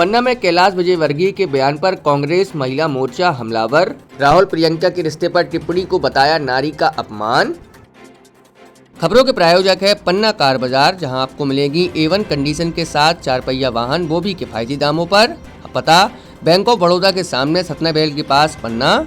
पन्ना में कैलाश विजयवर्गीय के बयान पर कांग्रेस महिला मोर्चा हमलावर। राहुल प्रियंका के रिश्ते पर टिप्पणी को बताया नारी का अपमान। खबरों के प्रायोजक है पन्ना कार बाजार, जहां आपको मिलेगी A1 कंडीशन के साथ 4 पहिया वाहन, वो भी किफायती दामों पर। पता बैंक ऑफ बड़ौदा के सामने सतना बैल के पास, पन्ना।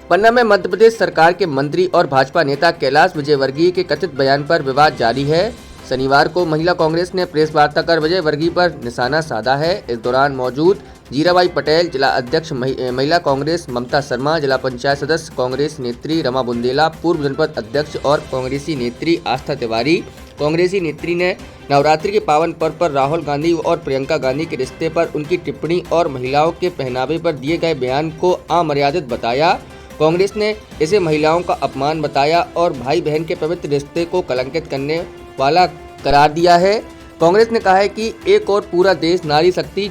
पन्ना में मध्य प्रदेश सरकार के मंत्री और भाजपा नेता कैलाश विजयवर्गीय के कथित बयान पर विवाद जारी है। शनिवार को महिला कांग्रेस ने प्रेस वार्ता कर विजयवर्गीय पर निशाना साधा है। इस दौरान मौजूद जीराबाई पटेल, जिला अध्यक्ष महिला कांग्रेस ममता शर्मा, जिला पंचायत सदस्य कांग्रेस नेत्री रमा बुंदेला, पूर्व जनपद अध्यक्ष और कांग्रेसी नेत्री आस्था तिवारी। कांग्रेसी नेत्री ने नवरात्रि के पावन पर्व पर राहुल गांधी और प्रियंका गांधी के रिश्ते पर उनकी टिप्पणी और महिलाओं के पहनावे पर दिए गए बयान को अमर्यादित बताया। कांग्रेस ने इसे महिलाओं का अपमान बताया और भाई बहन के पवित्र रिश्ते को कलंकित करने वाला करार दिया है। कांग्रेस ने कहा है कि एक और पूरा देश नारी शक्ति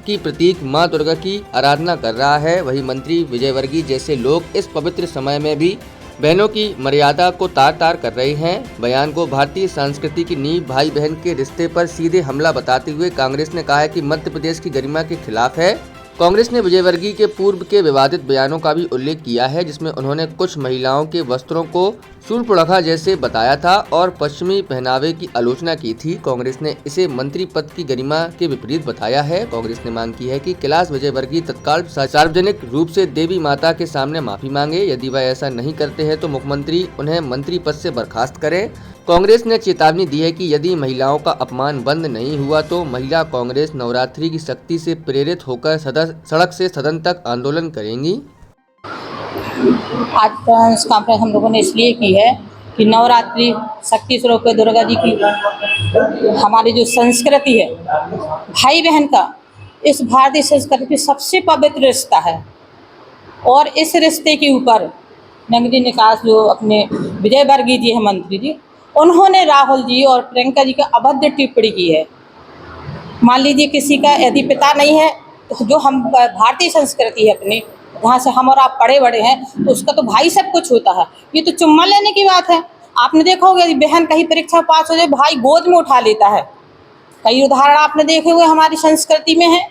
की प्रतीक मां दुर्गा की आराधना कर रहा है, वही मंत्री विजयवर्गीय जैसे लोग इस पवित्र समय में भी बहनों की मर्यादा को तार तार कर रहे हैं। बयान को भारतीय संस्कृति की नींव भाई बहन के रिश्ते पर सीधे हमला बताते हुए कांग्रेस ने कहा है कि मध्य प्रदेश की गरिमा के खिलाफ है। कांग्रेस ने विजयवर्गीय के पूर्व के विवादित बयानों का भी उल्लेख किया है, जिसमें उन्होंने कुछ महिलाओं के वस्त्रों को शूर्पणखा जैसे बताया था और पश्चिमी पहनावे की आलोचना की थी। कांग्रेस ने इसे मंत्री पद की गरिमा के विपरीत बताया है। कांग्रेस ने मांग की है कि कैलाश विजयवर्गीय तत्काल सार्वजनिक रूप से देवी माता के सामने माफी मांगे। यदि वह ऐसा नहीं करते हैं तो मुख्यमंत्री उन्हें मंत्री पद से बर्खास्त करें। कांग्रेस ने चेतावनी दी है कि यदि महिलाओं का अपमान बंद नहीं हुआ तो महिला कांग्रेस नवरात्रि की शक्ति से प्रेरित होकर सड़क से सदन तक आंदोलन करेंगी। आज प्रेस कॉन्फ्रेंस हम लोगों ने इसलिए की है कि नवरात्रि शक्ति स्वरूप दुर्गा जी की हमारी जो संस्कृति है भाई बहन का, इस भारतीय संस्कृति की सबसे पवित्र रिश्ता है और इस रिश्ते के ऊपर नगरीय निकास जो अपने विजयवर्गीय जी है मंत्री जी, उन्होंने राहुल जी और प्रियंका जी का अभद्र टिप्पणी की है। मान लीजिए किसी का यदि पिता नहीं है तो जो हम भारतीय संस्कृति है अपनी, जहाँ से हम और आप पढ़े बड़े हैं, तो उसका तो भाई सब कुछ होता है। ये तो चुम्मा लेने की बात है। आपने देखा होगा यदि बहन कहीं परीक्षा पास हो जाए भाई गोद में उठा लेता है। कई उदाहरण आपने देखे हुए हमारी संस्कृति में है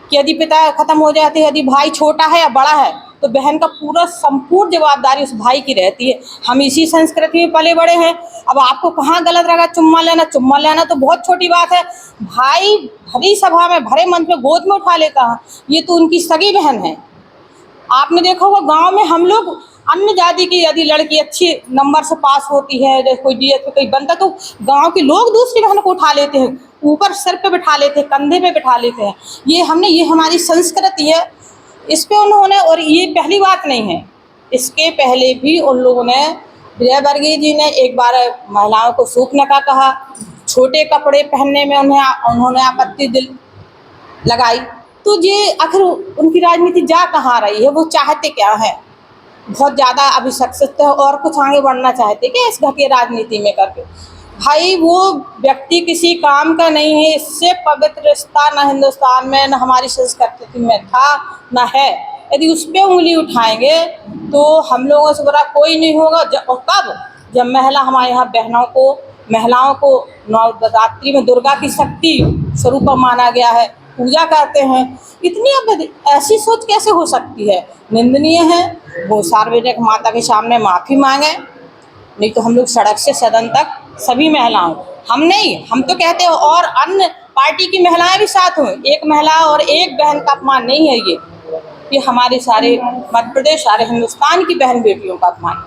कि यदि पिता खत्म हो जाते हैं, यदि भाई छोटा है या बड़ा है तो बहन का पूरा संपूर्ण जवाबदारी उस भाई की रहती है। हम इसी संस्कृति में पले बड़े हैं। अब आपको कहाँ गलत लगा चुम्मा लेना तो बहुत छोटी बात है। भाई भरी सभा में भरे मंच में गोद में उठा लेता है, ये तो उनकी सगी बहन है। आपने देखा होगा गांव में हम लोग अन्य जाति की यदि लड़की अच्छी नंबर से पास होती है, जैसे कोई डीएस पे कोई बनता, तो गांव के लोग दूसरी बहन को उठा लेते हैं, ऊपर सर पे बिठा लेते हैं, कंधे पे बिठा लेते हैं। ये हमारी संस्कृति है। इस पे उन्होंने, और ये पहली बात नहीं है, इसके पहले भी उन लोगों ने, विजयवर्गीय जी ने एक बार महिलाओं को शूर्पणखा कहा, छोटे कपड़े पहनने में उन्होंने आपत्ति लगाई। तो ये आखिर उनकी राजनीति जा कहाँ रही है, वो चाहते क्या है? बहुत ज़्यादा अभिशक्त है और कुछ आगे बढ़ना चाहते क्या इस घटिया राजनीति में करके? भाई वो व्यक्ति किसी काम का नहीं है। इससे पवित्र रिश्ता न हिंदुस्तान में न हमारी संस्कृति में था न है। यदि उस पर उंगली उठाएंगे तो हम लोगों से बुरा कोई नहीं होगा। और कब? जब हमारे यहाँ महिलाओं को नवरात्रि में दुर्गा की शक्ति स्वरूप माना गया है, पूजा करते हैं। इतनी ऐसी सोच कैसे हो सकती है? निंदनीय है। वो सार्वजनिक माता के सामने माफ़ी मांगे, नहीं तो हम लोग सड़क से सदन तक सभी महिलाओं, हम नहीं, हम तो कहते हैं और अन्य पार्टी की महिलाएं भी साथ हों। एक महिला और एक बहन का अपमान नहीं है ये हमारे सारे मध्य प्रदेश, सारे हिंदुस्तान की बहन बेटियों का अपमान।